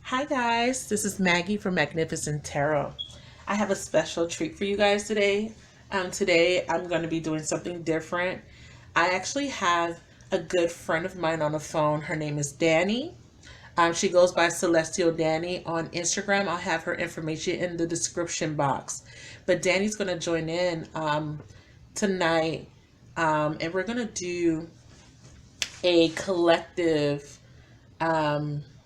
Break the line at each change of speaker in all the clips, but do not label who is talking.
Hi guys, this is Maggie from Magnificent Tarot. I have a special treat for you guys today. Today I'm going to be doing something different. I actually have a good friend of mine on the phone. Her name is Danny. She goes by Celestial Danny on Instagram. I'll have her information in the description box. But Danny's going to join in tonight, and we're going to do a collective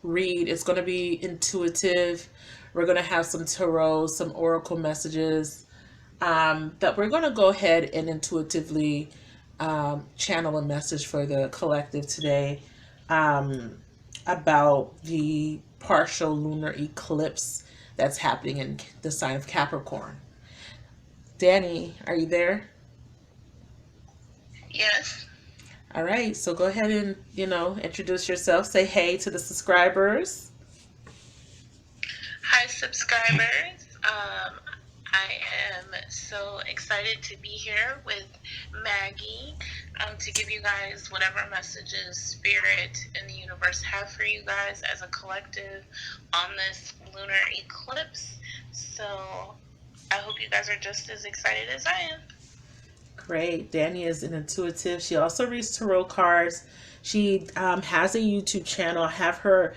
read. It's going to be intuitive. We're going to have some tarot, some oracle messages that we're going to go ahead and intuitively channel a message for the collective today about the partial lunar eclipse that's happening in the sign of Capricorn. Danny, are you there?
Yes.
All right, so go ahead and, introduce yourself. Say hey to the subscribers.
Hi, subscribers. I am so excited to be here with Maggie to give you guys whatever messages Spirit and the universe have for you guys as a collective on this lunar eclipse. So I hope you guys are just as excited as I am.
Great. Danny is an intuitive. She also reads tarot cards. She has a YouTube channel. I have her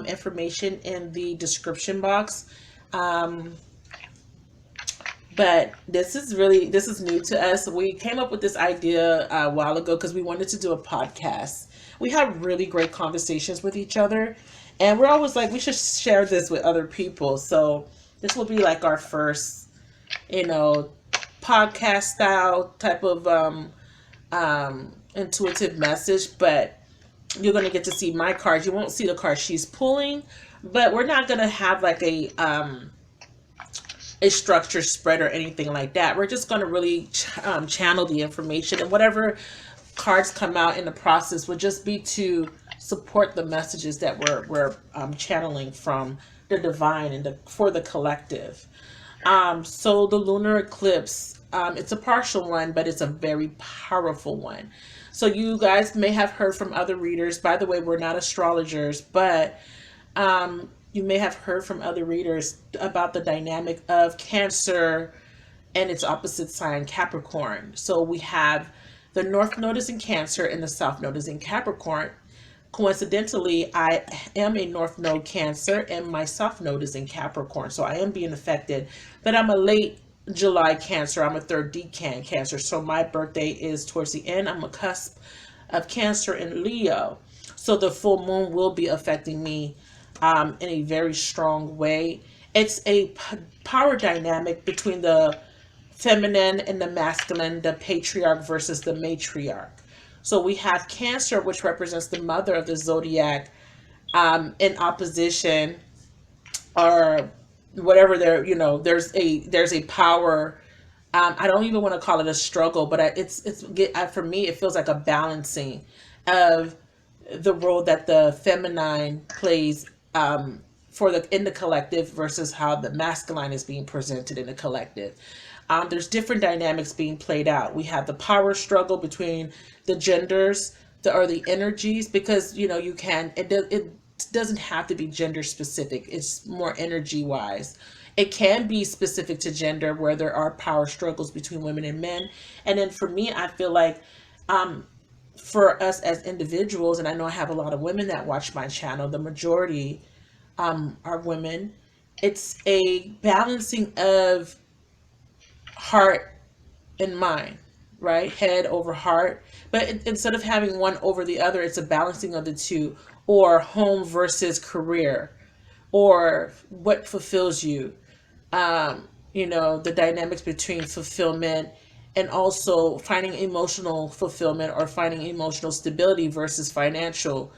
information in the description box. Um, but this is new to us. We came up with this idea a while ago because we wanted to do a podcast. We have really great conversations with each other, and we're always like we should share this with other people. So this will be like our first, you know, podcast style type of intuitive message. But you're going to get to see my cards. You won't see the cards she's pulling, but we're not going to have like a structure spread or anything like that. We're just going to really channel the information, and whatever cards come out in the process would just be to support the messages that we're channeling from the divine and for the collective. So the lunar eclipse, it's a partial one, but it's a very powerful one. So you guys may have heard from other readers. By the way, we're not astrologers, but you may have heard from other readers about the dynamic of Cancer and its opposite sign, Capricorn. So we have the North Node is in Cancer and the South Node is in Capricorn. Coincidentally, I am a North Node Cancer and my South Node is in Capricorn. So I am being affected, but I'm a late July Cancer. I'm a third decan Cancer. So my birthday is towards the end. I'm a cusp of Cancer and Leo. So the full moon will be affecting me in a very strong way. It's a power dynamic between the feminine and the masculine, the patriarch versus the matriarch. So we have Cancer, which represents the mother of the zodiac, in opposition, or whatever. There's a power. I don't even want to call it a struggle, but for me it feels like a balancing of the role that the feminine plays for the in the collective versus how the masculine is being presented in the collective. There's different dynamics being played out. We have the power struggle between the genders, or the energies, because it doesn't have to be gender specific. It's more energy wise. It can be specific to gender where there are power struggles between women and men. And then for me, I feel like for us as individuals, and I know I have a lot of women that watch my channel, the majority are women. It's a balancing of heart and mind, right? Head over heart. But instead of having one over the other, it's a balancing of the two, or home versus career, or what fulfills you. The dynamics between fulfillment and also finding emotional fulfillment or finding emotional stability versus financial,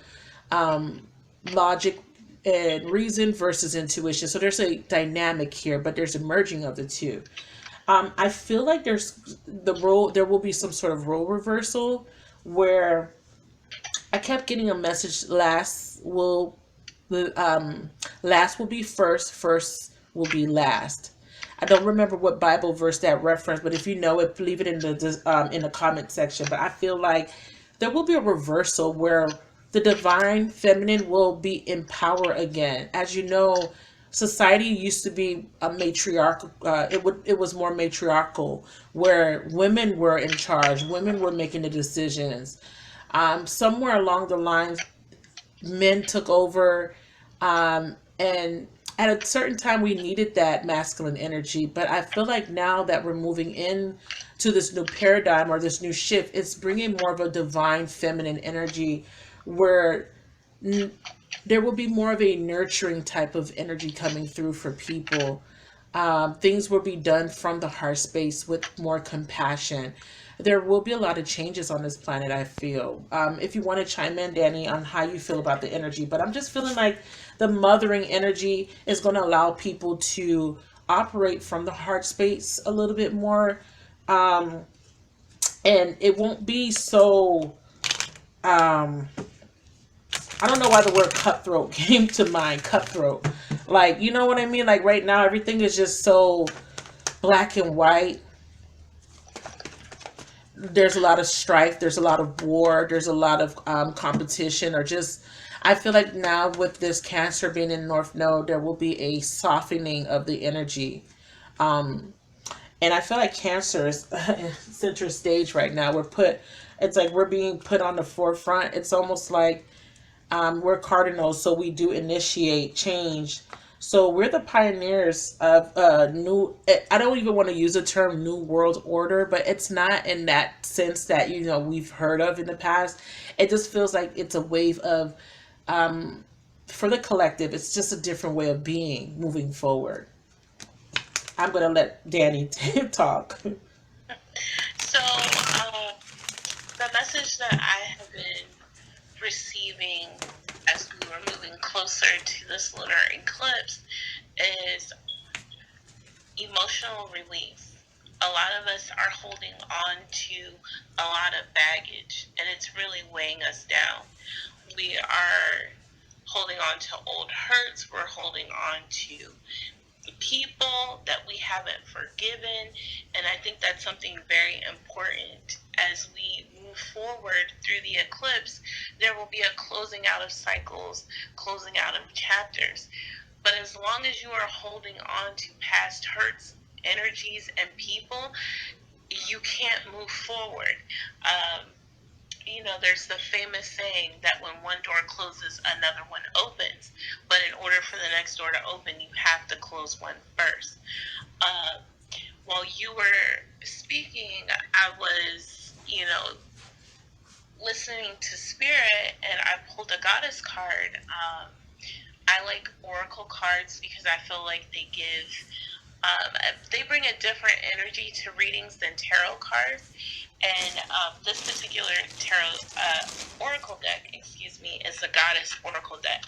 logic and reason versus intuition. So there's a dynamic here, but there's a merging of the two. I feel like there will be some sort of role reversal where I kept getting a message last will be first, first will be last. I don't remember what Bible verse that reference, but if you know it, leave it in the comment section. But I feel like there will be a reversal where the divine feminine will be in power again. As you know, society used to be a matriarchal. It was more matriarchal, where women were in charge, women were making the decisions. Somewhere along the lines, men took over, and at a certain time we needed that masculine energy. But I feel like now that we're moving in to this new paradigm or this new shift, it's bringing more of a divine feminine energy, where n- there will be more of a nurturing type of energy coming through for people. Things will be done from the heart space with more compassion. There will be a lot of changes on this planet, I feel. If you want to chime in, Danny, on how you feel about the energy, but I'm just feeling like the mothering energy is going to allow people to operate from the heart space a little bit more. Um, and it won't be so. Um, I don't know why the word cutthroat came to mind. Cutthroat. Like, you know what I mean? Like, right now, everything is just so black and white. There's a lot of strife, there's a lot of war, there's a lot of competition, or just, I feel like now with this Cancer being in North Node, there will be a softening of the energy. Um, and I feel like Cancer is center stage right now. It's like we're being put on the forefront. It's almost like we're cardinals, so we do initiate change. So we're the pioneers of new. I don't even want to use the term new world order, but it's not in that sense that we've heard of in the past. It just feels like it's a wave of, for the collective. It's just a different way of being moving forward. I'm gonna let Danny talk.
So, the message that I have been receiving as we were moving closer to this lunar eclipse is emotional release. A lot of us are holding on to a lot of baggage, and it's really weighing us down. We are holding on to old hurts, we're holding on to people that we haven't forgiven, and I think that's something very important. As we move forward through the eclipse, there will be a closing out of cycles, closing out of chapters. But as long as you are holding on to past hurts, energies, and people, you can't move forward. um, there's the famous saying that when one door closes, another one opens. But in order for the next door to open, you have to close one first. Uh, while you were speaking, I was, listening to Spirit, and I pulled a goddess card. I like oracle cards because I feel like they bring a different energy to readings than tarot cards. And this particular tarot oracle deck, excuse me, is the goddess oracle deck.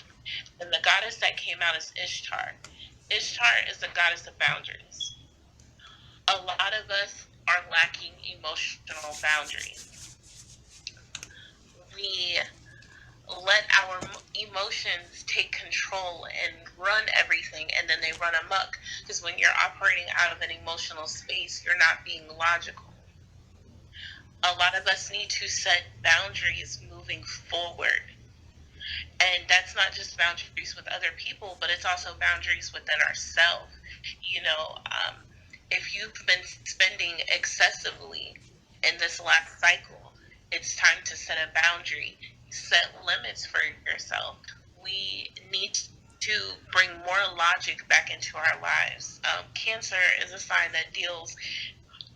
And the goddess that came out is Ishtar. Ishtar is the goddess of boundaries. A lot of us are lacking emotional boundaries. We let our emotions take control and run everything, and then they run amok. Because when you're operating out of an emotional space, you're not being logical. A lot of us need to set boundaries moving forward. And that's not just boundaries with other people, but it's also boundaries within ourselves. You know, um, if you've been spending excessively in this last cycle, it's time to set a boundary, set limits for yourself. We need to bring more logic back into our lives. Cancer is a sign that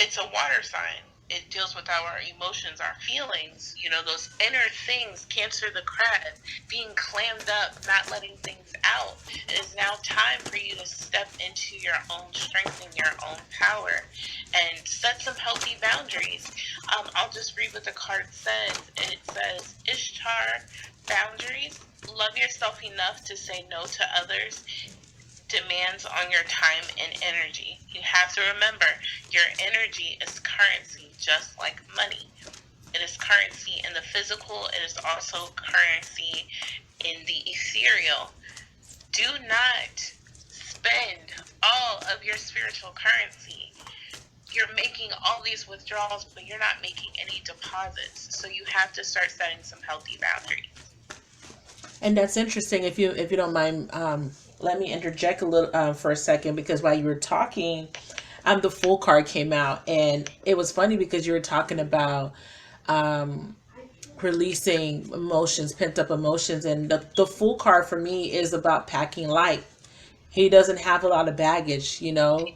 it's a water sign. It deals with our emotions, our feelings, those inner things. Cancer the crab, being clammed up, not letting things out. It is now time for you to step into your own strength and your own power and set some healthy boundaries. I'll just read what the card says. It says, Ishtar, boundaries. Love yourself enough to say no to others demands on your time and energy. You have to remember, your energy is currency, just like money. It is currency in the physical, it is also currency in the ethereal. Do not spend all of your spiritual currency. You're making all these withdrawals, but you're not making any deposits. So you have to start setting some healthy boundaries.
And that's interesting. If you don't mind, let me interject a little for a second, because while you were talking, the full card came out, and it was funny because you were talking about um, releasing emotions, pent up emotions, and the full card for me is about packing light. He doesn't have a lot of baggage, you know.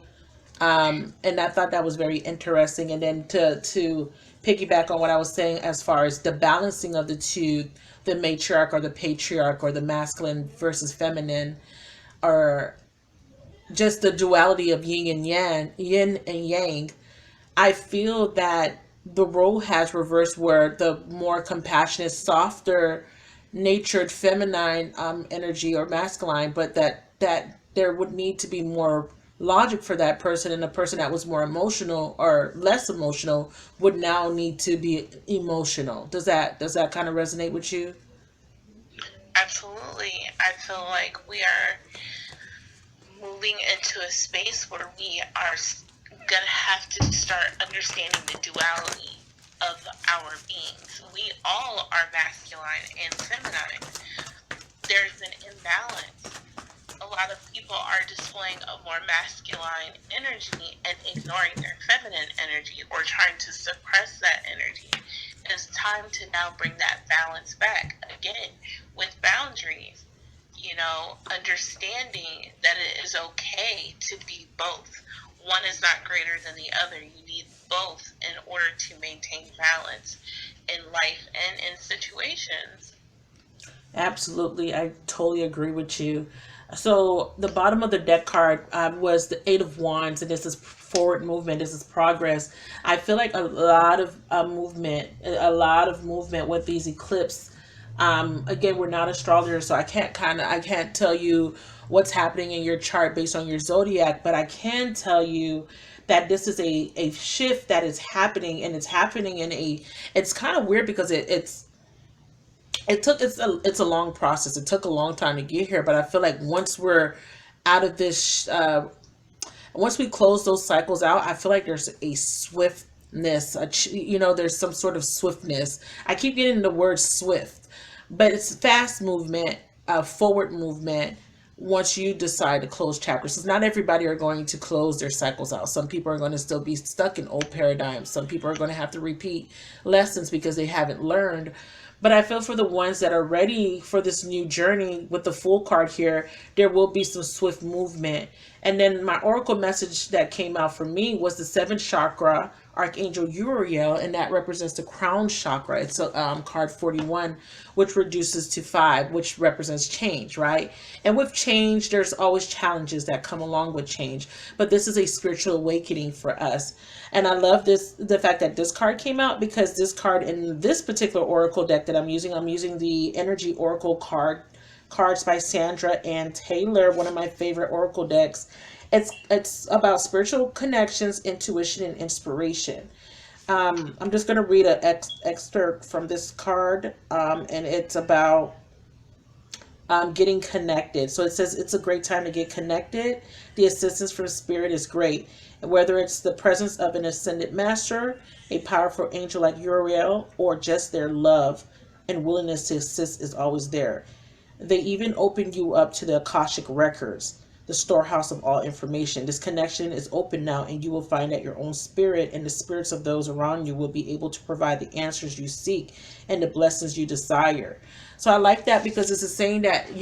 And I thought that was very interesting. And then to piggyback on what I was saying as far as the balancing of the two, the matriarch or the patriarch, or the masculine versus feminine, or just the duality of yin and yang. I feel that the role has reversed, where the more compassionate, softer natured feminine energy or masculine, but that there would need to be more logic for that person, and the person that was more emotional or less emotional would now need to be emotional. Does that kind of resonate with you?
Absolutely. I feel like we are moving into a space where we are going to have to start understanding the duality of our beings. We all are masculine and feminine. There's an imbalance. A lot of people are displaying a more masculine energy and ignoring their feminine energy, or trying to suppress that energy. It's time to now bring that balance back again with boundaries. Understanding that it is okay to be both. One is not greater than the other. You need both in order to maintain balance in life and in situations.
Absolutely, I totally agree with you. So the bottom of the deck card was the Eight of Wands, and this is forward movement. This is progress. I feel like a lot of movement with these eclipse. Again, we're not astrologers, so I can't tell you what's happening in your chart based on your zodiac, but I can tell you that this is a shift that is happening, and it's happening in a. It's kind of weird because it's a long process. It took a long time to get here, but I feel like once we're out of this, once we close those cycles out, I feel like there's a swiftness. There's some sort of swiftness. I keep getting the word swift, but it's fast movement, forward movement. Once you decide to close chapters, because not everybody are going to close their cycles out. Some people are going to still be stuck in old paradigms. Some people are going to have to repeat lessons because they haven't learned. But I feel for the ones that are ready for this new journey with the full card here, there will be some swift movement. And then my oracle message that came out for me was the seventh chakra, Archangel Uriel, and that represents the crown chakra. It's a card 41, which reduces to 5, which represents change, right? And with change, there's always challenges that come along with change. But this is a spiritual awakening for us. And I love the fact that this card came out, because this card in this particular oracle deck that I'm using the Energy Oracle cards by Sandra and Taylor, one of my favorite oracle decks. It's about spiritual connections, intuition, and inspiration. I'm just going to read an excerpt from this card, and it's about getting connected. So it says it's a great time to get connected. The assistance from spirit is great. Whether it's the presence of an ascended master, a powerful angel like Uriel, or just their love and willingness to assist is always there. They even open you up to the Akashic records, the storehouse of all information. This connection is open now, and you will find that your own spirit and the spirits of those around you will be able to provide the answers you seek and the blessings you desire. So I like that, because it's a saying that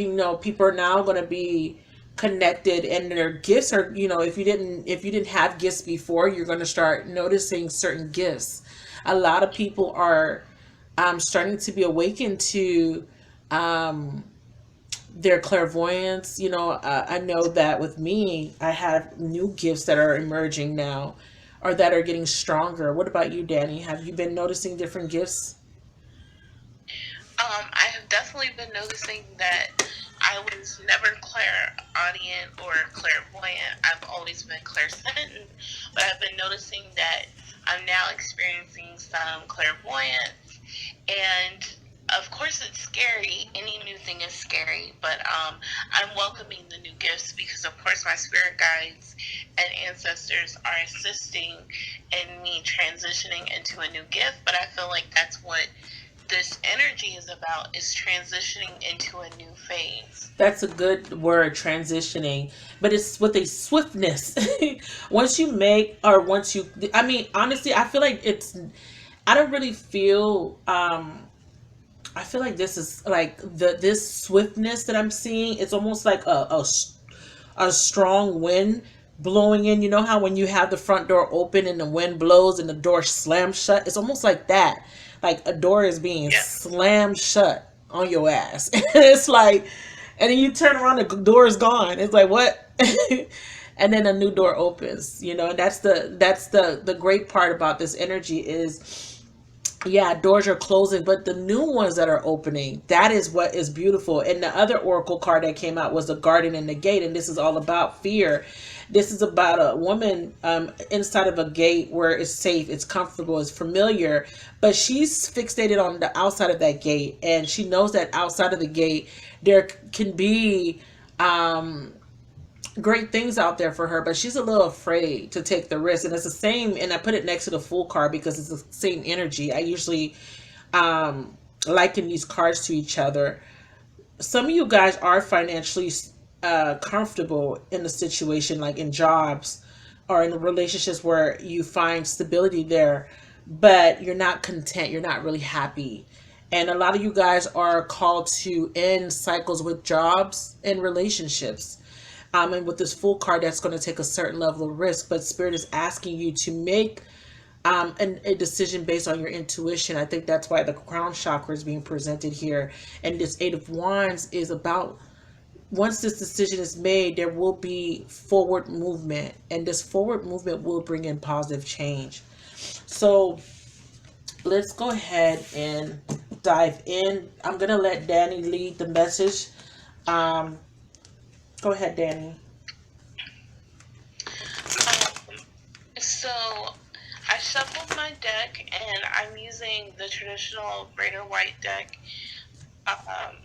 people are now going to be connected, and their gifts are, if you didn't have gifts before, you're going to start noticing certain gifts. A lot of people are starting to be awakened to their clairvoyance. I know that with me, I have new gifts that are emerging now, or that are getting stronger. What about you, Danny? Have you been noticing different gifts?
I have definitely been noticing that I was never clairaudient or clairvoyant. I've always been clairsentient, but I've been noticing that I'm now experiencing some clairvoyance, and of course it's scary. Any new thing is scary, but I'm welcoming the new gifts, because of course my spirit guides and ancestors are assisting in me transitioning into a new gift. But I feel like that's what this energy is about is transitioning into a new phase.
That's a good word, transitioning, but it's with a swiftness. Once you make, or once you, I mean, honestly, I feel like it's, I don't really feel, I feel like this is like this swiftness that I'm seeing. It's almost like a strong wind blowing in. You know how when you have the front door open and the wind blows and the door slams shut? It's almost like that. Like a door is being
Yeah.
slammed shut on your ass. It's like, and then you turn around, the door is gone. It's like, what? And then a new door opens, and that's the great part about this energy is, yeah, doors are closing, but the new ones that are opening, that is what is beautiful. And the other oracle card that came out was the garden and the gate, and this is all about fear. This is about a woman inside of a gate where it's safe, it's comfortable, it's familiar, but she's fixated on the outside of that gate, and she knows that outside of the gate there can be great things out there for her, but she's a little afraid to take the risk. And it's the same, and I put it next to the Fool card because it's the same energy. I usually liken these cards to each other. Some of you guys are financially comfortable in the situation, like in jobs or in the relationships where you find stability there, but you're not content, you're not really happy. And a lot of you guys are called to end cycles with jobs and relationships. And with this Fool card, that's going to take a certain level of risk, but Spirit is asking you to make a decision based on your intuition. I think that's why the crown chakra is being presented here. And this Eight of Wands is about, once this decision is made, there will be forward movement, and this forward movement will bring in positive change. So let's go ahead and dive in. I'm going to let Danny lead the message. Um, Go ahead, Danny.
So I shuffled my deck, and I'm using the traditional greater white deck. Um,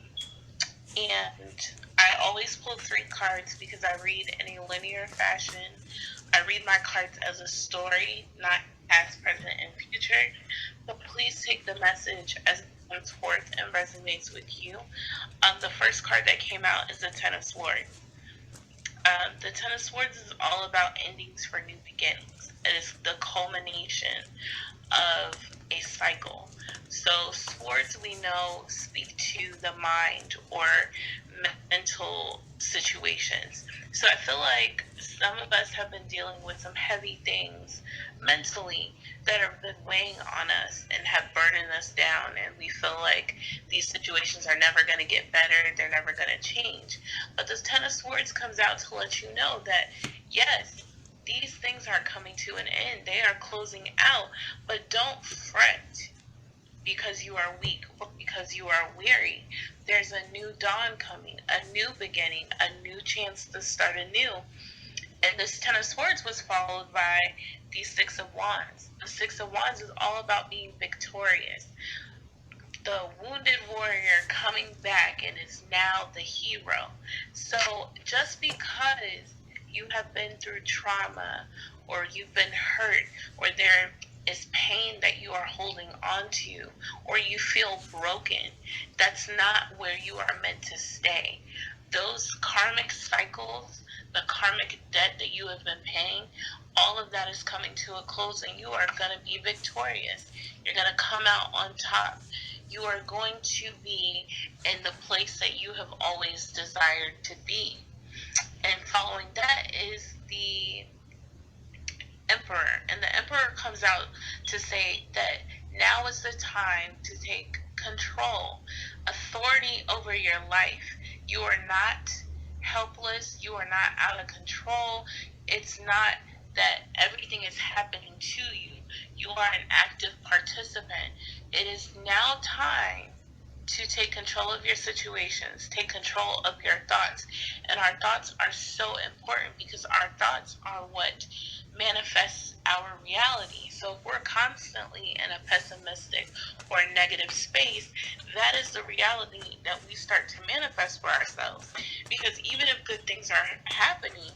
and I always pull 3 cards because I read in a linear fashion. I read my cards as a story, not past, present, and future. So please take the message as it comes forth and resonates with you. The first card that came out is the Ten of Swords. The Ten of Swords is all about endings for new beginnings. It is the culmination of a cycle. So swords, we know, speak to the mind or mental situations. So I feel like some of us have been dealing with some heavy things mentally that have been weighing on us and have burdened us down, and we feel like these situations are never going to get better, they're never going to change. But this Ten of Swords comes out to let you know that yes, these things are coming to an end, they are closing out, but don't fret because you are weak or because you are weary. There's a new dawn coming, a new beginning, a new chance to start anew. And this Ten of Swords was followed by the Six of Wands. The Six of Wands is all about being victorious. The wounded warrior coming back and is now the hero. So just because you have been through trauma, or you've been hurt, or there is pain that you are holding on to, or you feel broken, that's not where you are meant to stay. Those karmic cycles, the karmic debt that you have been paying, all of that is coming to a close, and you are going to be victorious. You're going to come out on top. You are going to be in the place that you have always desired to be. And following that is the Emperor. And the Emperor comes out to say that now is the time to take control, authority over your life. You are not helpless. You are not out of control. It's not that everything is happening to you. You are an active participant. It is now time to take control of your situations, take control of your thoughts. And our thoughts are so important because our thoughts are what manifests our reality. So if we're constantly in a pessimistic or negative space, that is the reality that we start to manifest for ourselves. Because even if good things are happening,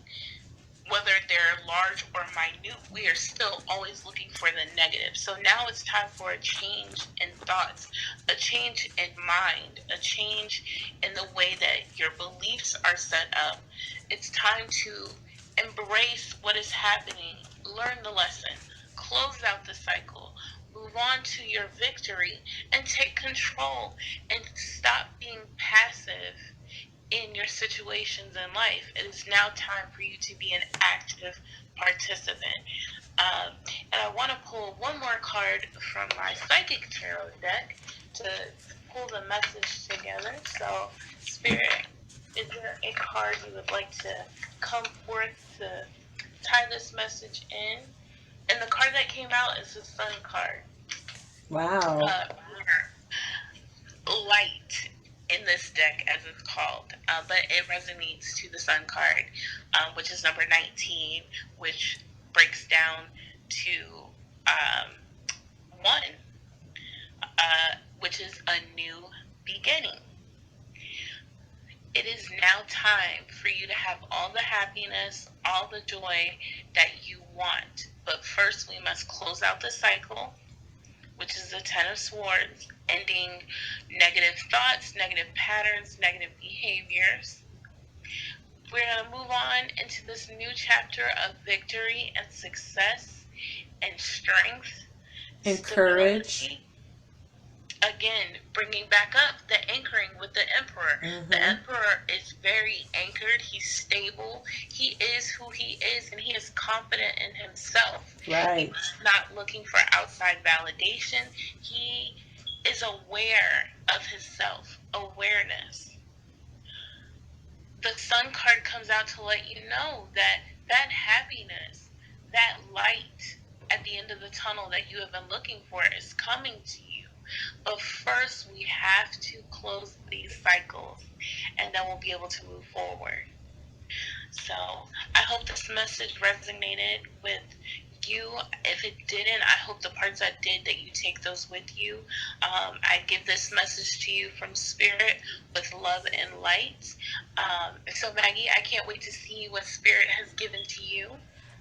whether they're large or minute, we are still always looking for the negative. So now it's time for a change in thoughts, a change in mind, a change in the way that your beliefs are set up. It's time to embrace what is happening, learn the lesson, close out the cycle, move on to your victory, and take control and stop being passive in your situations in life. It is now time for you to be an active participant. Um, and I want to pull one more card from my Psychic Tarot deck to pull the message together. So, Spirit, is there a card you would like to come forth to tie this message in? And the card that came out is the Sun card.
Wow.
Light in this deck, as it's called, but it resonates to the Sun card, which is number 19, which breaks down to 1, which is a new beginning. It is now time for you to have all the happiness, all the joy that you want. But first, we must close out the cycle, which is the 10 of Swords, ending negative thoughts, negative patterns, negative behaviors. We're going to move on into this new chapter of victory and success and strength
and courage.
Stability. Again, bringing back up the anchoring with the Emperor.
Mm-hmm.
The Emperor is very anchored. He's stable. He is who he is, and he is confident in himself.
Right.
He's not looking for outside validation. He is aware of himself. Awareness. The Sun card comes out to let you know that that happiness, that light at the end of the tunnel that you have been looking for is coming to you. But first, we have to close these cycles, and then we'll be able to move forward. So I hope this message resonated with you. If it didn't, I hope the parts that did, that you take those with you. I give this message to you from Spirit with love and light. So Maggie, I can't wait to see what Spirit has given to you.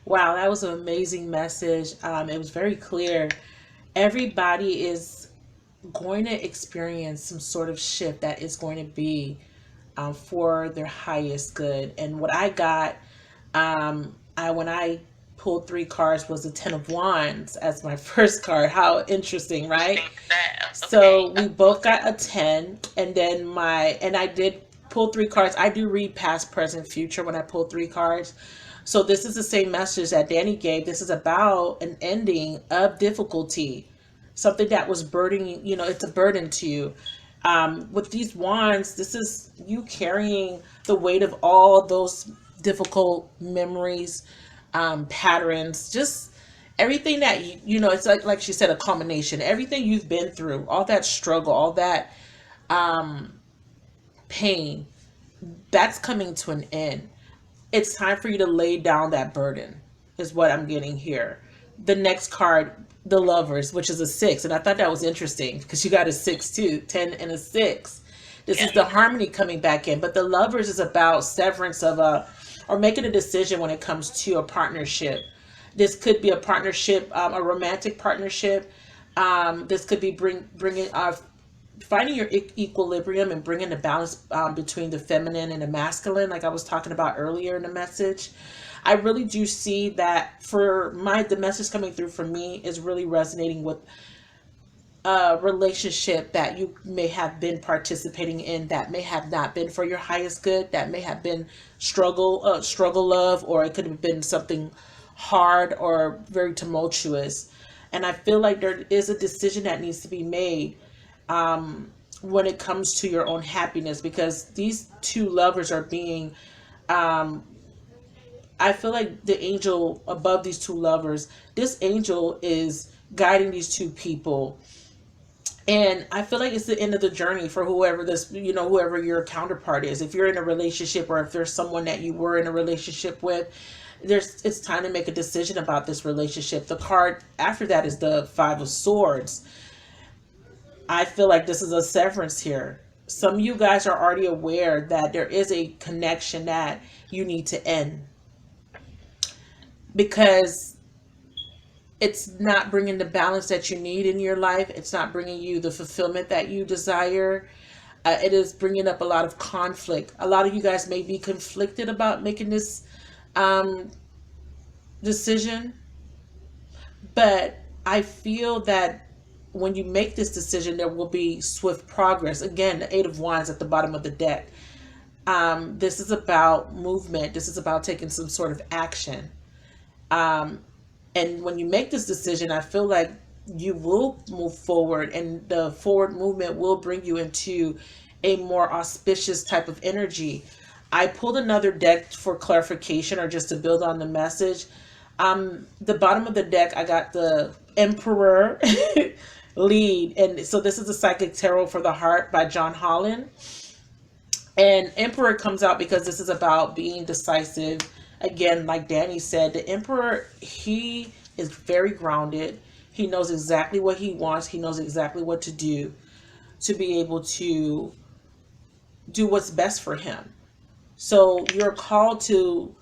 Wow, that was an amazing message. It was very clear. Everybody is going to experience some sort of shift that is going to be for their highest good. And what I got, when I pulled 3 cards, was the 10 of Wands as my first card. How interesting, right? So we both got a 10, and then I did pull 3 cards. I do read past, present, future when I pull 3 cards. So this is the same message that Danny gave. This is about an ending of difficulty, something that was burdening, it's a burden to you. With these wands, this is you carrying the weight of all those difficult memories, patterns, just everything that it's like she said, a culmination, everything you've been through, all that struggle, all that pain, that's coming to an end. It's time for you to lay down that burden, is what I'm getting here. The next card, the Lovers, which is a 6, and I thought that was interesting because you got a 6 too, 10 and a 6. This is the harmony coming back in, but the Lovers is about severance of or making a decision when it comes to a partnership. This could be a partnership, a romantic partnership. This could be bringing finding your equilibrium and bringing the balance between the feminine and the masculine, like I was talking about earlier in the message. I really do see that for the message coming through for me is really resonating with a relationship that you may have been participating in that may have not been for your highest good, that may have been struggle love, or it could have been something hard or very tumultuous. And I feel like there is a decision that needs to be made when it comes to your own happiness, because these 2 lovers are being I feel like the angel above these 2 lovers, this angel is guiding these 2 people. And I feel like it's the end of the journey for whoever whoever your counterpart is. If you're in a relationship, or if there's someone that you were in a relationship with, it's time to make a decision about this relationship. The card after that is the 5 of Swords. I feel like this is a severance here. Some of you guys are already aware that there is a connection that you need to end. because it's not bringing the balance that you need in your life. It's not bringing you the fulfillment that you desire. It is bringing up a lot of conflict. A lot of you guys may be conflicted about making this um, decision, but I feel that when you make this decision, there will be swift progress. Again, the Eight of Wands at the bottom of the deck. This is about movement. This is about taking some sort of action. Um, and when you make this decision, I feel like you will move forward, and the forward movement will bring you into a more auspicious type of energy. I pulled another deck for clarification or just to build on the message. The bottom of the deck, I got the Emperor lead, and so this is the Psychic Tarot for the Heart by John Holland. And Emperor comes out because this is about being decisive. Again, like Danny said, the Emperor, he is very grounded. He knows exactly what he wants. He knows exactly what to do to be able to do what's best for him. So you're called to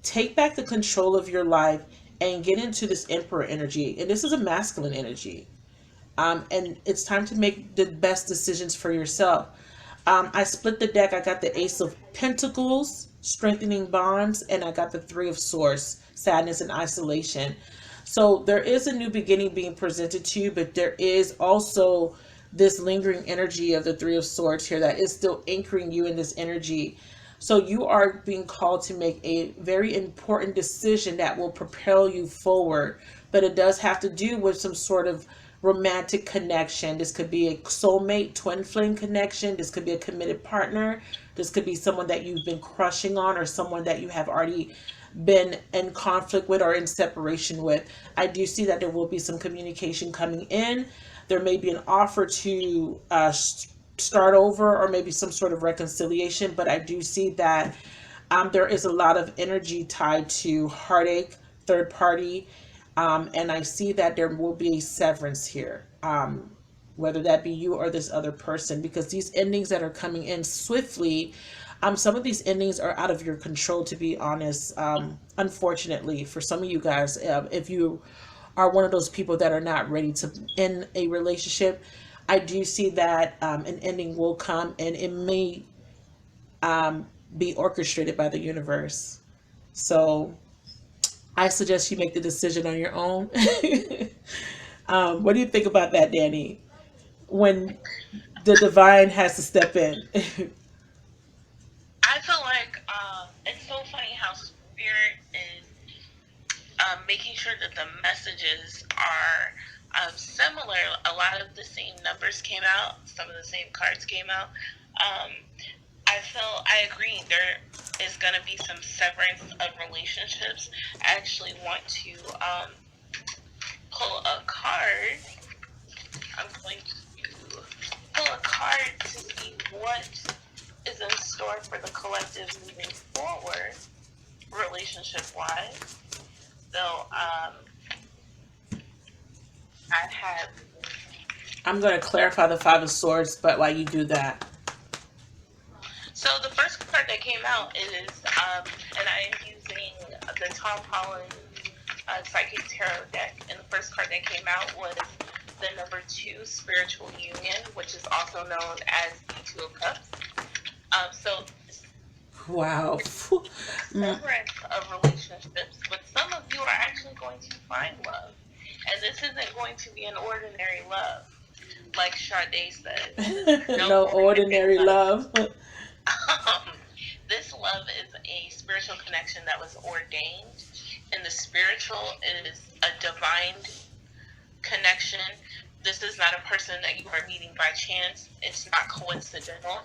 take back the control of your life and get into this Emperor energy. And this is a masculine energy. And it's time to make the best decisions for yourself. I split the deck. I got the Ace of Pentacles, strengthening bonds, and I got the Three of Swords, sadness and isolation. So there is a new beginning being presented to you, but there is also this lingering energy of the Three of Swords here that is still anchoring you in this energy. So you are being called to make a very important decision that will propel you forward, but it does have to do with some sort of romantic connection. This could be a soulmate, twin flame connection. This could be a committed partner. This could be someone that you've been crushing on, or someone that you have already been in conflict with or in separation with. I do see that there will be some communication coming in. There may be an offer to start over, or maybe some sort of reconciliation, but I do see that there is a lot of energy tied to heartache, third party, and I see that there will be a severance here, whether that be you or this other person, because these endings that are coming in swiftly, some of these endings are out of your control, to be honest. Unfortunately, for some of you guys, if you are one of those people that are not ready to end a relationship, I do see that an ending will come, and it may be orchestrated by the universe. So I suggest you make the decision on your own. What do you think about that, Danny? When the divine has to step in.
I feel like it's so funny how spirit is making sure that the messages are similar. A lot of the same numbers came out, some of the same cards came out. Um, I agree. There is going to be some severance of relationships. I actually want to pull a card. I'm going to pull a card to see what is in store for the collective moving forward, relationship wise. So, I have.
I'm going to clarify the Five of Swords, but while you do that,
So the first card that came out is, and I am using the Tom Holland Psychic Tarot deck, and the first card that came out was the number 2, Spiritual Union, which is also known as the Two of Cups. So
wow.
severance of relationships, but some of you are actually going to find love. And this isn't going to be an ordinary love, like Sade said. No
No
ordinary
ordinary
love.
love.
This love is a spiritual connection that was ordained. In the spiritual, it is a divine connection. This is not a person that you are meeting by chance. It's not coincidental.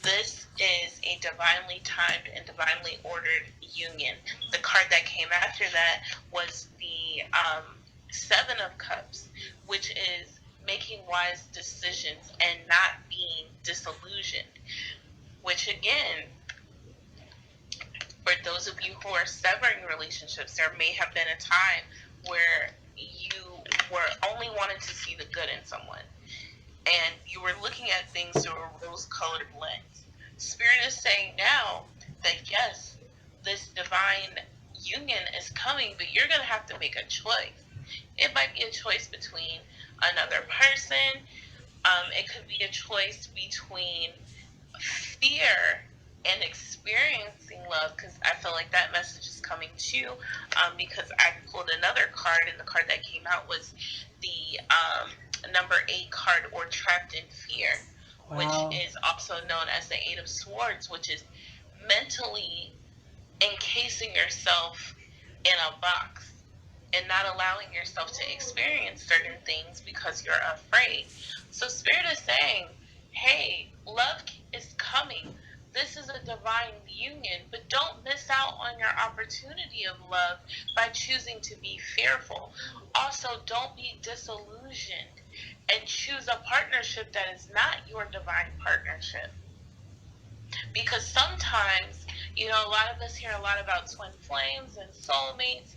This is a divinely timed and divinely ordered union. The card that came after that was the Seven of Cups, which is making wise decisions and not being disillusioned. Which again, for those of you who are severing relationships, there may have been a time where you were only wanting to see the good in someone, and you were looking at things through a rose-colored lens. Spirit is saying now that yes, this divine union is coming, but you're going to have to make a choice. It might be a choice between another person. It could be a choice between fear and experiencing love, because I feel like that message is coming too. Because I pulled another card, and the card that came out was the number 8 card, or trapped in fear,
Wow.
which is also known as the 8 of Swords, which is mentally encasing yourself in a box and not allowing yourself to experience certain things because you're afraid. So Spirit is saying, hey, love is coming. This is a divine union, but don't miss out on your opportunity of love by choosing to be fearful. Also, don't be disillusioned and choose a partnership that is not your divine partnership. Because sometimes, you know, a lot of us hear a lot about twin flames and soulmates,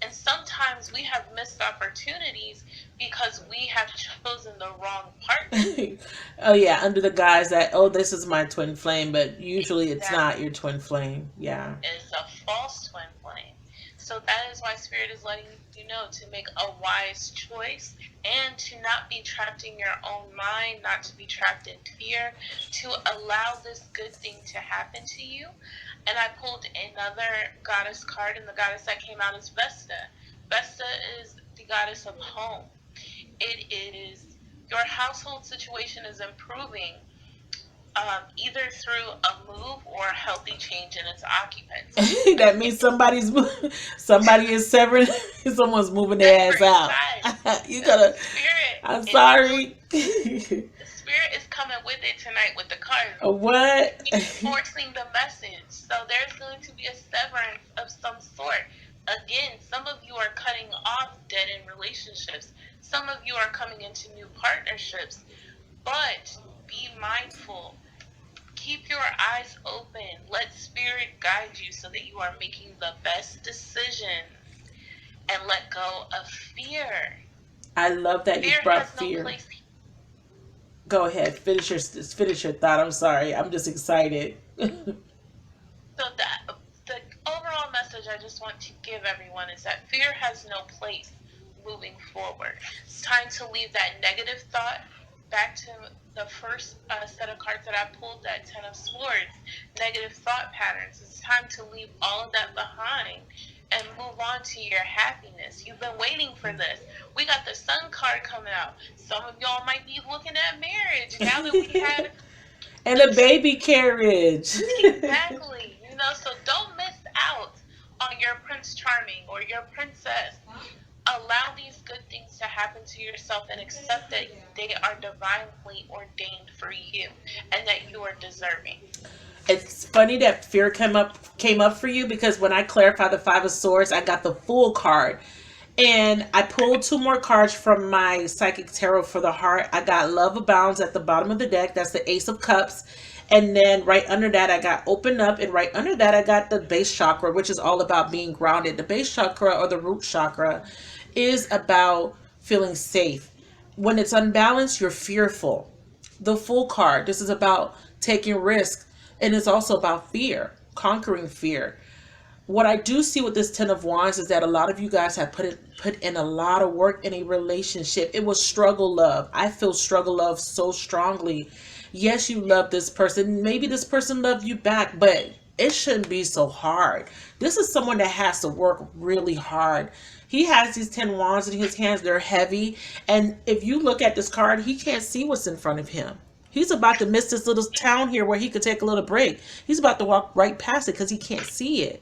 and sometimes we have missed opportunities because we have chosen the wrong partner.
Oh yeah, under the guise that, oh, this is my twin flame, but usually it's
Exactly.
not your twin flame. Yeah.
It's a false twin flame. So that is why Spirit is letting you know to make a wise choice and to not be trapped in your own mind, not to be trapped in fear, to allow this good thing to happen to you. And I pulled another goddess card, and the goddess that came out is Vesta. Vesta is the goddess of home. It is your household situation is improving, either through a move or a healthy change in its occupants.
That means somebody is severing, someone's moving their ass out. You gotta. I'm sorry.
Spirit is coming with it tonight with the cards.
What?
Forcing the message. So there's going to be a severance of some sort. Again, some of you are cutting off dead end relationships. Some of you are coming into new partnerships. But be mindful. Keep your eyes open. Let Spirit guide you so that you are making the best decisions. And let go of fear.
I love that you brought fear.
No place.
Go ahead, finish your thought. I'm sorry, I'm just excited.
So the overall message I just want to give everyone is that fear has no place moving forward. It's time to leave that negative thought. Back to the first set of cards that I pulled, that 10 of Swords, negative thought patterns. It's time to leave all of that behind and move on to your happiness. You've been waiting for this. We got the Sun card coming out. Some of y'all might be looking at marriage now that we had
and a baby carriage.
Exactly. You know, so don't miss out on your Prince Charming or your princess. Allow these good things to happen to yourself and accept that they are divinely ordained for you and that you are deserving.
It's funny that fear came up for you, because when I clarified the 5 of Swords, I got the Fool card. And I pulled 2 more cards from my Psychic Tarot for the heart. I got Love Abounds at the bottom of the deck. That's the Ace of Cups. And then right under that, I got Open Up. And right under that, I got the base chakra, which is all about being grounded. The base chakra, or the root chakra, is about feeling safe. When it's unbalanced, you're fearful. The Fool card, this is about taking risks. And it's also about fear, conquering fear. What I do see with this 10 of Wands is that a lot of you guys have put in a lot of work in a relationship. It was struggle love. I feel struggle love so strongly. Yes, you love this person. Maybe this person loved you back, but it shouldn't be so hard. This is someone that has to work really hard. He has these 10 wands in his hands. They're heavy. And if you look at this card, he can't see what's in front of him. He's about to miss this little town here where he could take a little break. He's about to walk right past it because he can't see it.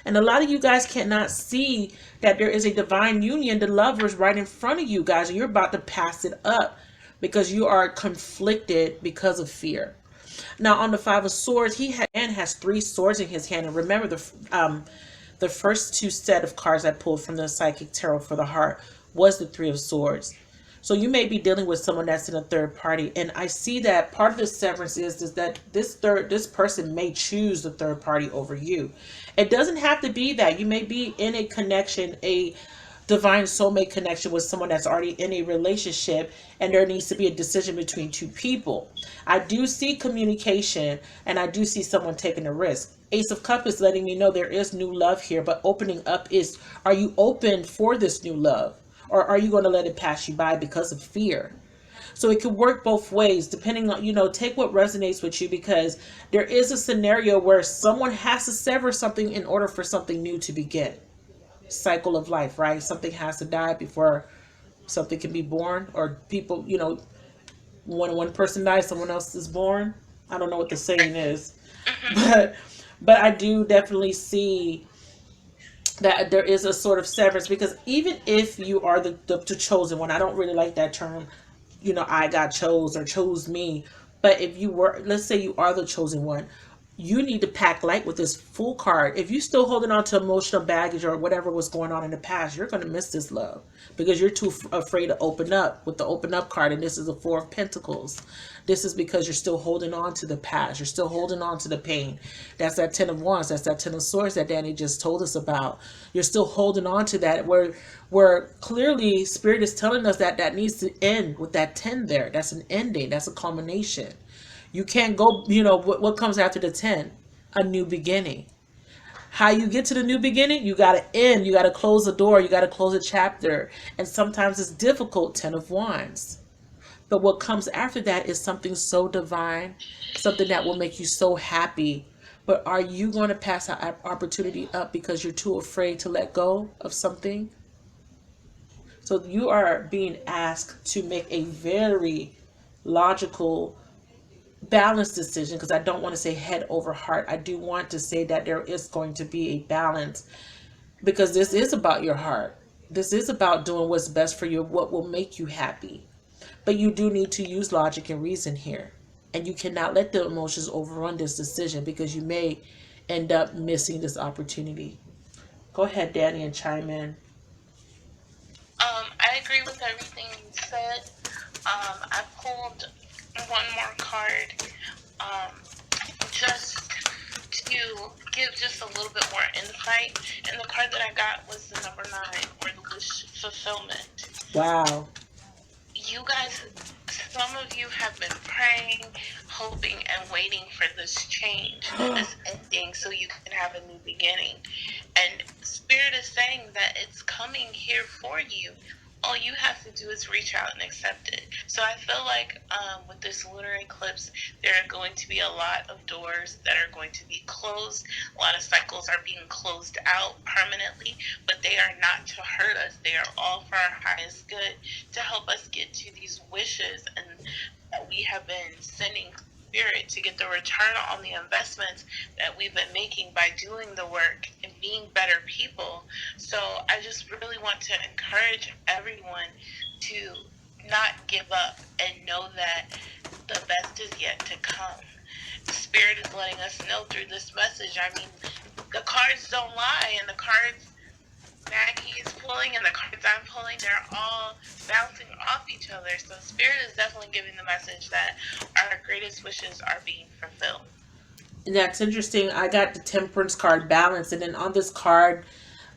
And a lot of you guys cannot see that there is a divine union, the lovers right in front of you guys, and you're about to pass it up because you are conflicted because of fear. Now on the 5 of Swords, he has 3 swords in his hand. And remember, the first 2 set of cards I pulled from the Psychic Tarot for the heart was the 3 of Swords. So you may be dealing with someone that's in a third party. And I see that part of the severance is that this person may choose the third party over you. It doesn't have to be that. You may be in a connection, a divine soulmate connection with someone that's already in a relationship, and there needs to be a decision between 2 people. I do see communication, and I do see someone taking a risk. Ace of Cup is letting me know there is new love here, but opening up is, are you open for this new love? Or are you going to let it pass you by because of fear? So it could work both ways, depending on, take what resonates with you, because there is a scenario where someone has to sever something in order for something new to begin. Cycle of life, right? Something has to die before something can be born, or people, when one person dies, someone else is born. I don't know what the saying is, but I do definitely see that there is a sort of severance, because even if you are the chosen one, I don't really like that term, I got chose or chose me. But if you were, let's say you are the chosen one, you need to pack light with this full card. If you're still holding on to emotional baggage or whatever was going on in the past, you're going to miss this love because you're too afraid to open up with the open up card. And this is the Four of Pentacles. This is because you're still holding on to the past. You're still holding on to the pain. That's that Ten of Wands. That's that Ten of Swords that Danny just told us about. You're still holding on to that, where clearly Spirit is telling us that that needs to end with that 10 there. That's an ending. That's a culmination. You can't go, what comes after the 10? A new beginning. How you get to the new beginning? You got to end. You got to close the door. You got to close a chapter. And sometimes it's difficult, 10 of Wands. But what comes after that is something so divine, something that will make you so happy. But are you going to pass that opportunity up because you're too afraid to let go of something? So you are being asked to make a very logical, balanced decision, because I don't want to say head over heart. I do want to say that there is going to be a balance, because this is about your heart. This is about doing what's best for you, what will make you happy. But you do need to use logic and reason here. And you cannot let the emotions overrun this decision, because you may end up missing this opportunity. Go ahead, Danny, and chime in.
I agree with everything you said. I pulled one more card just to give just a little bit more insight. And the card that I got was the number 9, or the wish fulfillment.
Wow.
You guys, some of you have been praying, hoping, and waiting for this change, this ending, so you can have a new beginning. And Spirit is saying that it's coming here for you. All you have to do is reach out and accept it. So I feel like with this lunar eclipse, there are going to be a lot of doors that are going to be closed. A lot of cycles are being closed out permanently, but they are not to hurt us. They are all for our highest good, to help us get to these wishes and that we have been sending Spirit to get the return on the investments that we've been making by doing the work and being better people. So I just really want to encourage everyone to not give up and know that the best is yet to come. Spirit is letting us know through this message. I mean, the cards don't lie, and the cards Maggie is pulling and the cards I'm pulling, they're all bouncing off each other. So Spirit is definitely giving the message that our greatest wishes are being fulfilled.
And that's interesting. I got the Temperance card, balance, and then on this card,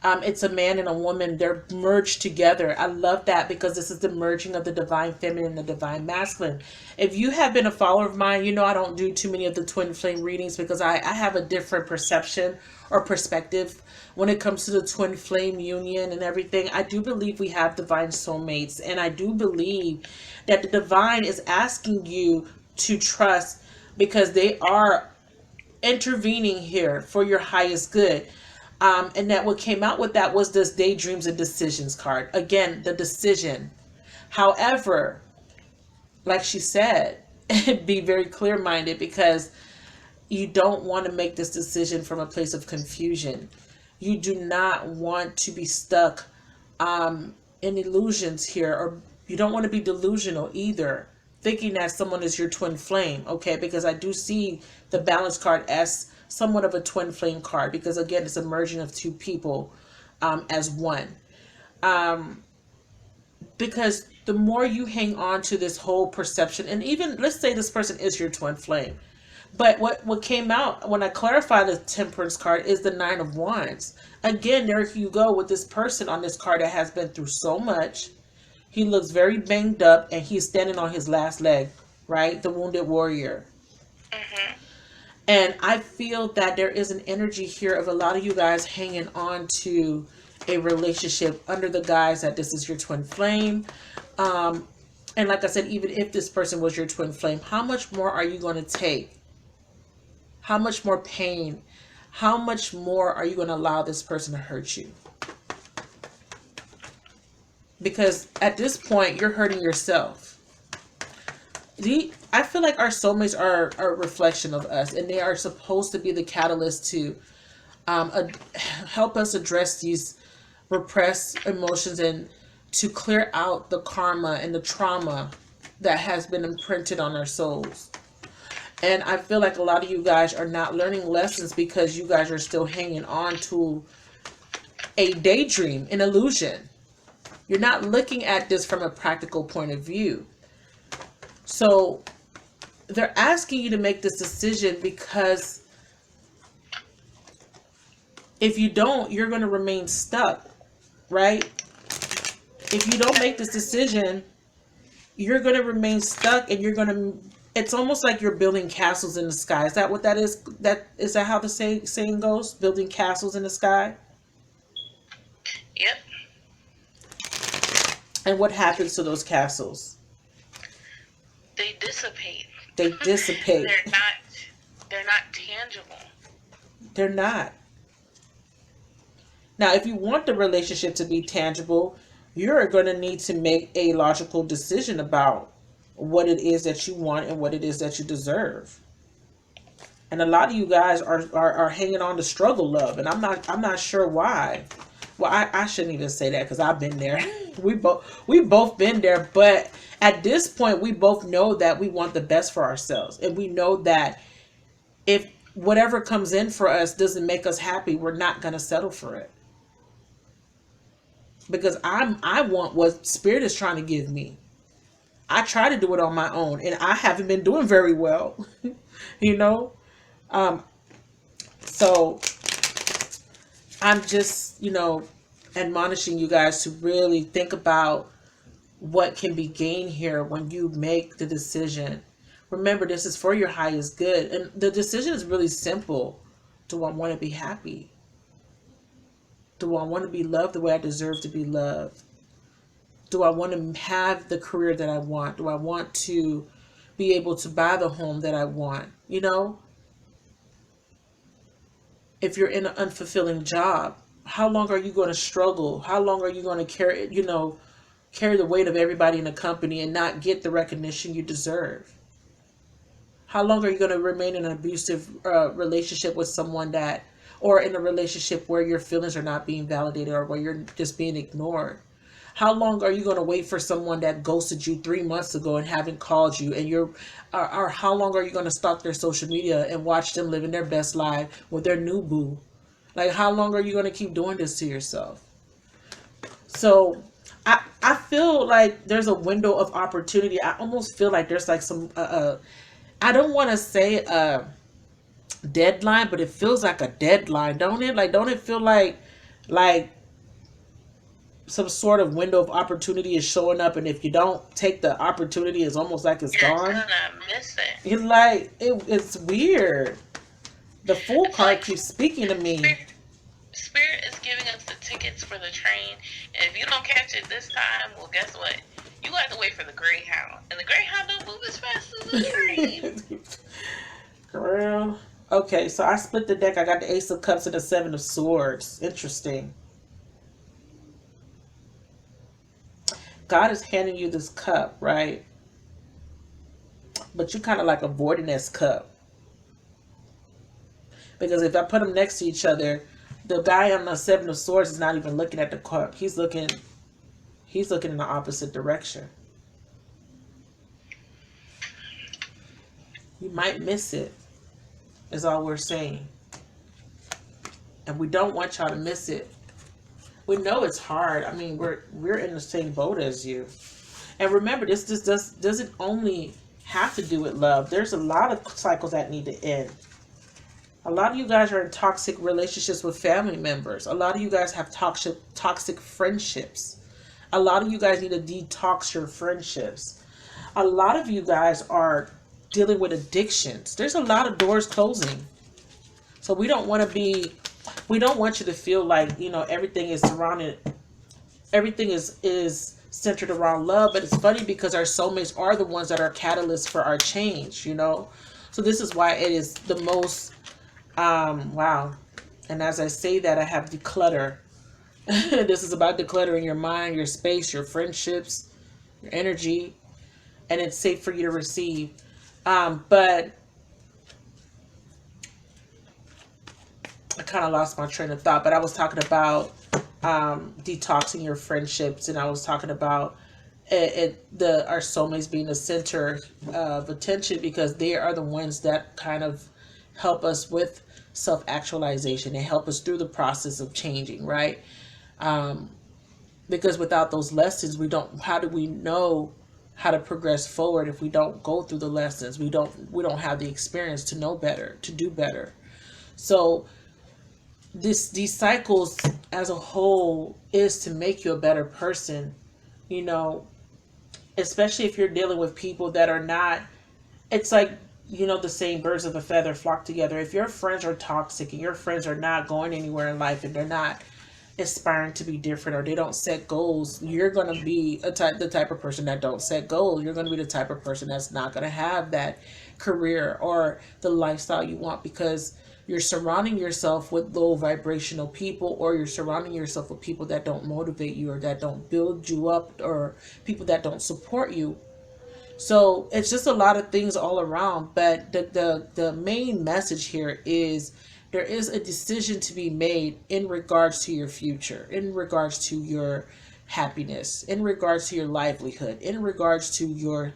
it's a man and a woman. They're merged together. I love that, because this is the merging of the divine feminine and the divine masculine. If you have been a follower of mine, I don't do too many of the twin flame readings, because I have a different perception or perspective when it comes to the twin flame union and everything. I do believe we have divine soulmates, and I do believe that the divine is asking you to trust, because they are intervening here for your highest good. And that what came out with that was this daydreams and decisions card. Again, the decision. However, like she said, be very clear-minded, because you don't want to make this decision from a place of confusion. You do not want to be stuck in illusions here, or you don't want to be delusional either, thinking that someone is your twin flame, okay? Because I do see the balance card as somewhat of a twin flame card, because again, it's a merging of two people as one. Because the more you hang on to this whole perception, and even let's say this person is your twin flame, but what came out when I clarified the Temperance card is the 9 of Wands. Again, there you go with this person on this card that has been through so much. He looks very banged up, and he's standing on his last leg, right? The wounded warrior. And I feel that there is an energy here of a lot of you guys hanging on to a relationship under the guise that this is your twin flame. Um, and like I said, even if this person was your twin flame, how much more are you going to take? How much more pain? How much more are you going to allow this person to hurt you? Because at this point, you're hurting yourself. I feel like our soulmates are a reflection of us, and they are supposed to be the catalyst to help us address these repressed emotions and to clear out the karma and the trauma that has been imprinted on our souls. And I feel like a lot of you guys are not learning lessons because you guys are still hanging on to a daydream, an illusion. You're not looking at this from a practical point of view. So they're asking you to make this decision because if you don't, you're going to remain stuck, right? If you don't make this decision, you're going to remain stuck, and you're going to, it's almost like you're building castles in the sky. Is that what that is? Is that how the saying goes? Building castles in the sky?
Yep.
And what happens to those castles?
They dissipate.
They dissipate.
They're not tangible.
They're not. Now, if you want the relationship to be tangible, you're going to need to make a logical decision about what it is that you want and what it is that you deserve. And a lot of you guys are hanging on to struggle love, and I'm not sure why. Well, I shouldn't even say that because I've been there. we both been there, but at this point, we both know that we want the best for ourselves, and we know that if whatever comes in for us doesn't make us happy, we're not going to settle for it. Because I want what Spirit is trying to give me. I try to do it on my own, and I haven't been doing very well. you know? So I'm just, admonishing you guys to really think about what can be gained here when you make the decision. Remember, this is for your highest good. And the decision is really simple. Do I want to be happy? Do I want to be loved the way I deserve to be loved? Do I want to have the career that I want? Do I want to be able to buy the home that I want? If you're in an unfulfilling job, how long are you going to struggle? How long are you going to carry the weight of everybody in the company and not get the recognition you deserve? How long are you going to remain in an abusive relationship with someone or in a relationship where your feelings are not being validated or where you're just being ignored? How long are you going to wait for someone that ghosted you 3 months ago and haven't called you? And or how long are you going to stalk their social media and watch them living their best life with their new boo? Like, how long are you going to keep doing this to yourself? So I feel like there's a window of opportunity. I almost feel like there's like some, I don't want to say a deadline, but it feels like a deadline, don't it? Like, don't it feel like some sort of window of opportunity is showing up, and if you don't take the opportunity, it's almost like it's gone.
You're gonna miss it.
It's like it's weird. The Fool card keeps speaking to me.
Spirit is giving us the tickets for the train, and if you don't catch it this time, well, guess what? You have to wait for the Greyhound, and the Greyhound don't move as fast as the train.
Girl. Okay, so I split the deck. I got the Ace of Cups and the Seven of Swords. Interesting. God is handing you this cup, right? But you kind of like avoiding this cup. Because if I put them next to each other, the guy on the Seven of Swords is not even looking at the cup. He's looking in the opposite direction. You might miss it, is all we're saying. And we don't want y'all to miss it. We know it's hard. I mean, we're in the same boat as you. And remember, this doesn't only have to do with love. There's a lot of cycles that need to end. A lot of you guys are in toxic relationships with family members. A lot of you guys have toxic friendships. A lot of you guys need to detox your friendships. A lot of you guys are dealing with addictions. There's a lot of doors closing. So we don't want you to feel like, everything is surrounded, everything is centered around love. But it's funny because our soulmates are the ones that are catalysts for our change. So this is why it is the most, wow. And as I say that, I have declutter. This is about decluttering your mind, your space, your friendships, your energy, and it's safe for you to receive. But I kind of lost my train of thought, but I was talking about detoxing your friendships, and I was talking about our soulmates being the center of attention because they are the ones that kind of help us with self actualization. They help us through the process of changing, right? Because without those lessons, we don't. How do we know how to progress forward if we don't go through the lessons? We don't have the experience to know better, to do better. So these cycles as a whole is to make you a better person, you know, especially if you're dealing with people that are not, it's like, the same birds of a feather flock together. If your friends are toxic and your friends are not going anywhere in life and they're not aspiring to be different or they don't set goals, you're going to be the type of person that don't set goals. You're going to be the type of person that's not going to have that career or the lifestyle you want because you're surrounding yourself with low vibrational people, or you're surrounding yourself with people that don't motivate you or that don't build you up, or people that don't support you. So it's just a lot of things all around. But the main message here is there is a decision to be made in regards to your future, in regards to your happiness, in regards to your livelihood, in regards to your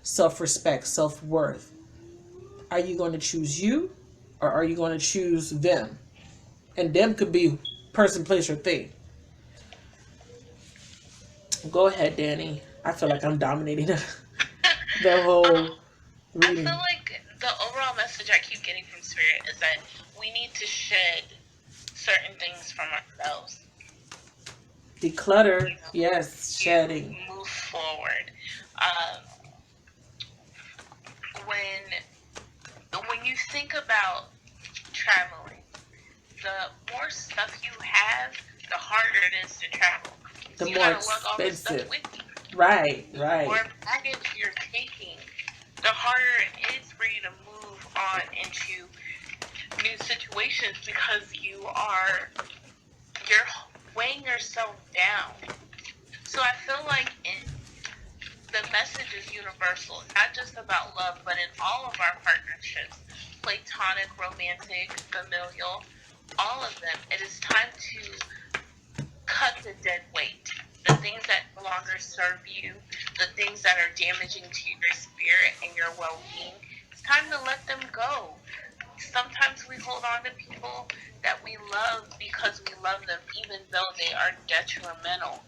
self-respect, self-worth. Are you going to choose you, or are you going to choose them? And them could be person, place, or thing. Go ahead, Danny. I feel like I'm dominating the whole
I feel
reading.
like the overall message I keep getting from Spirit is that we need to shed certain things from ourselves,
Declutter, yes, shedding.
to move forward. Um, when you think about traveling, the more stuff you have, the harder it is to travel.
The
So you
more
gotta lug all this stuff
expensive.
with you.
Right,
The
right.
more baggage you're taking, the harder it is for you to move on into new situations because you're weighing yourself down. So I feel like the message is universal, not just about love, but in all of our partnerships, platonic, romantic, familial, all of them. It is time to cut the dead weight. The things that no longer serve you, the things that are damaging to your spirit and your well-being, it's time to let them go. Sometimes we hold on to people that we love because we love them, even though they are detrimental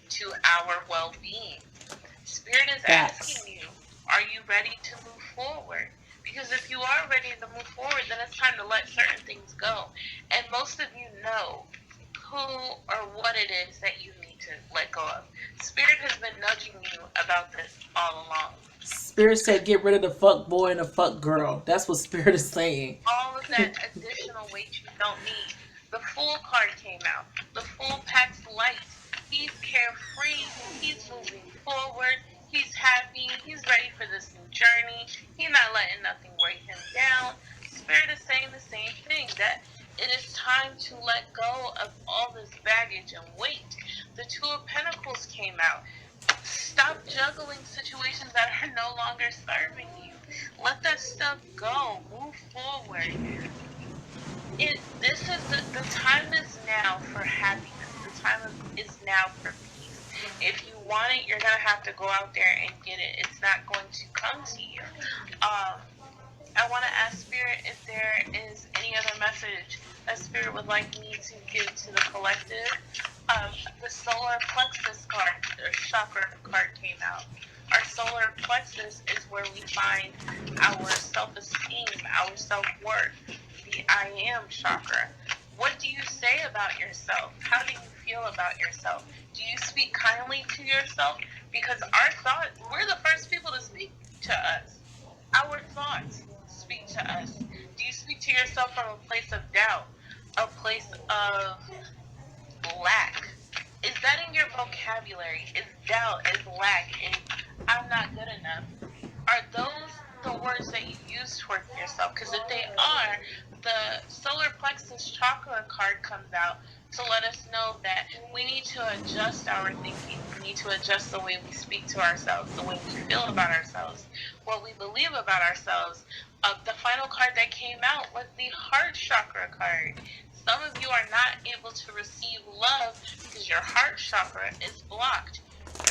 to our well-being. Spirit is
Facts.
asking you, are you ready to move forward? Because if you are ready to move forward, then it's time to let certain things go. And most of you know who or what it is that you need to let go of. Spirit has been nudging you about this all along.
Spirit said get rid of the fuck boy and the fuck girl. That's what Spirit is saying.
All of that additional weight you don't need. The Fool card came out. The Fool packs light. He's carefree. He's moving forward. He's happy. He's ready for this new journey. He's not letting nothing weigh him down. Spirit is saying the same thing, that it is time to let go of all this baggage and weight. The Two of Pentacles came out. Stop juggling situations that are no longer serving you. Let that stuff go. Move forward. The time is now for happiness. The time is now for peace. If you want it, you're gonna have to go out there and get it. It's not going to come to you. I want to ask Spirit if there is any other message that Spirit would like me to give to the collective. The solar plexus card, or chakra card, came out. Our solar plexus is where we find our self-esteem, our self-worth, the I am chakra. What do you say about yourself? How do you feel about yourself? Do you speak kindly to yourself? Because we're the first people to speak to us. our thoughts speak to us? Do you speak to yourself from a place of doubt, a place of lack? Is that in your vocabulary? Is doubt, is lack, is I'm not good enough? Are those the words that you use towards yourself? Because if they are, the solar plexus chakra card comes out to let us know that we need to adjust our thinking. We need to adjust the way we speak to ourselves, the way we feel about ourselves, what we believe about ourselves. The final card that came out was the heart chakra card. Some of you are not able to receive love because your heart chakra is blocked.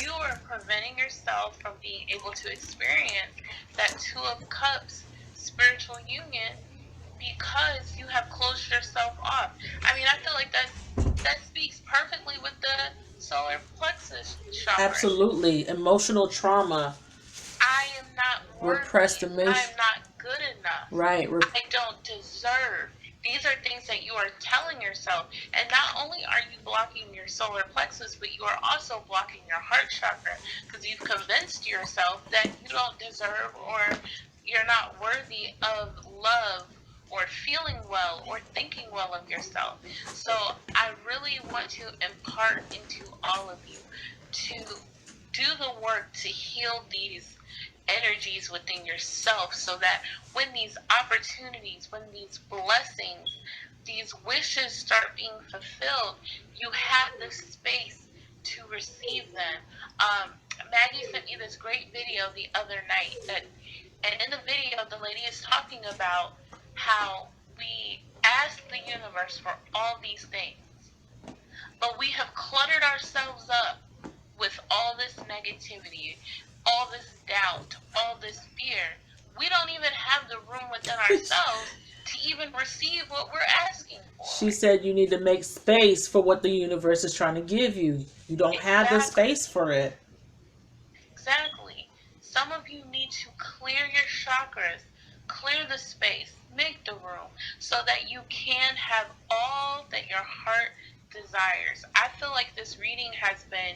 You are preventing yourself from being able to experience that Two of Cups spiritual union because you have closed yourself off. I mean, I feel like that speaks perfectly with the solar plexus chakra.
Absolutely. Emotional trauma,
I am not
repressed
worthy. I
emotion.
am not good enough.
Right.
I don't deserve. These are things that you are telling yourself. And not only are you blocking your solar plexus, but you are also blocking your heart chakra because you've convinced yourself that you don't deserve or you're not worthy of love or feeling well or thinking well of yourself. So I really want to impart into all of you to do the work to heal these energies within yourself so that when these opportunities, when these blessings, these wishes start being fulfilled, you have the space to receive them. Maggie sent me this great video the other night and in the video, the lady is talking about how we ask the universe for all these things, but we have cluttered ourselves up with all this negativity, all this doubt, all this fear. We don't even have the room within ourselves to even receive what we're asking for.
She said you need to make space for what the universe is trying to give you. You don't have the space for it.
Exactly. Some of you need to clear your chakras, clear the space, make the room so that you can have all that your heart desires. I feel like this reading has been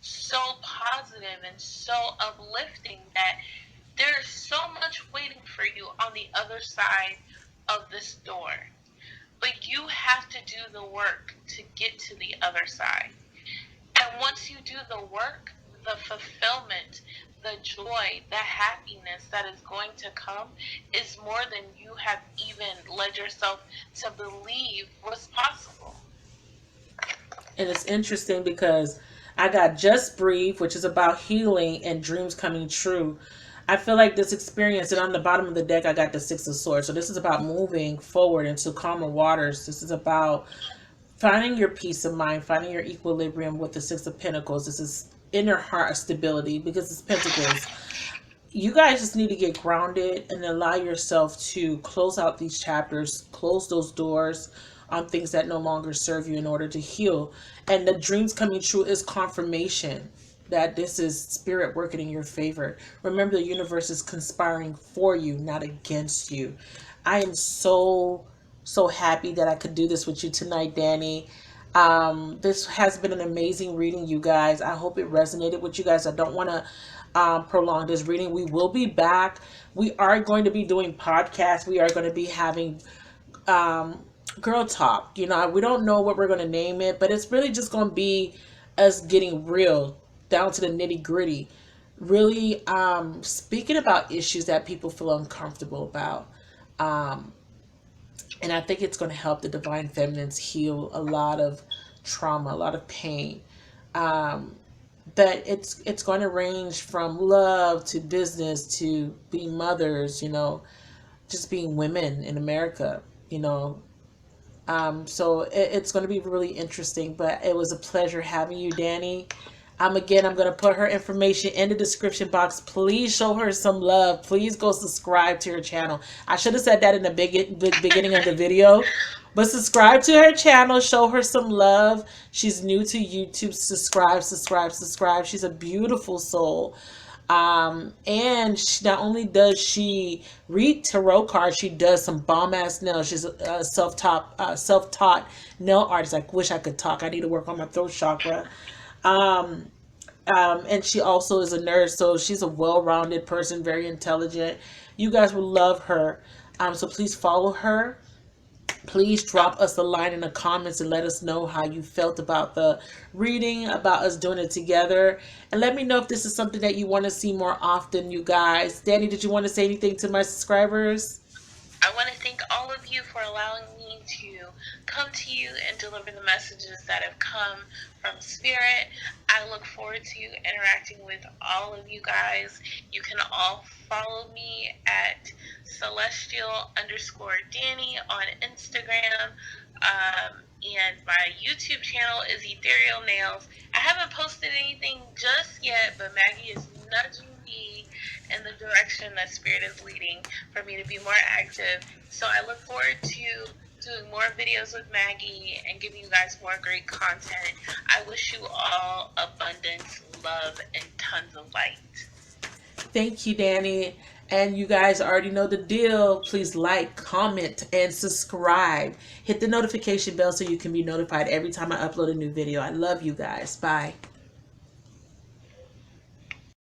so positive and so uplifting that there's so much waiting for you on the other side of this door. But you have to do the work to get to the other side. And once you do the work, the fulfillment, the joy, the happiness that is going to come is more than you have even led yourself to believe was possible.
And it's interesting because I got Just Breathe, which is about healing and dreams coming true. I feel like this experience, and on the bottom of the deck, I got the Six of Swords. So this is about moving forward into calmer waters. This is about finding your peace of mind, finding your equilibrium with the Six of Pentacles. This is inner heart stability because it's Pentacles. You guys just need to get grounded and allow yourself to close out these chapters, close those doors on things that no longer serve you in order to heal. And the dreams coming true is confirmation that this is spirit working in your favor. Remember, the universe is conspiring for you, not against you. I am so happy that I could do this with you tonight, Danny. This has been an amazing reading, you guys. I hope it resonated with you guys. I don't want to prolong this reading. We will be back. We are going to be doing podcasts. We are going to be having girl talk. You know, we don't know what we're going to name it, but it's really just going to be us getting real down to the nitty gritty. Really speaking about issues that people feel uncomfortable about. And I think it's going to help the divine feminines heal a lot of trauma, a lot of pain. But it's going to range from love to business to being mothers, you know, just being women in America, you know. So it's going to be really interesting, but it was a pleasure having you, Danny. Again, I'm going to put her information in the description box. Please show her some love. Please go subscribe to her channel. I should have said that in the beginning of the video. But subscribe to her channel. Show her some love. She's new to YouTube. Subscribe. She's a beautiful soul. And not only does she read tarot cards, she does some bomb ass nails. She's a self-taught nail artist. I wish I could talk. I need to work on my throat chakra. And she also is a nurse, so she's a well-rounded person, very intelligent. You guys will love her. So please follow her. Please drop us a line in the comments and let us know how you felt about the reading, about us doing it together. And let me know if this is something that you want to see more often, you guys. Danny, did you want to say anything to my subscribers?
I want to thank all of you for allowing me to come to you and deliver the messages that have come from Spirit. I look forward to interacting with all of you guys. You can all follow me at celestial_Danny on Instagram. And my YouTube channel is Ethereal Nails. I haven't posted anything just yet, but Maggie is nudging me in the direction that Spirit is leading for me to be more active. So I look forward to doing more videos with Maggie and giving you guys more great content. I wish you all abundance, love, and tons of light.
Thank you, Danny. And you guys already know the deal. Please like, comment, and subscribe. Hit the notification bell so you can be notified every time I upload a new video. I love you guys. Bye.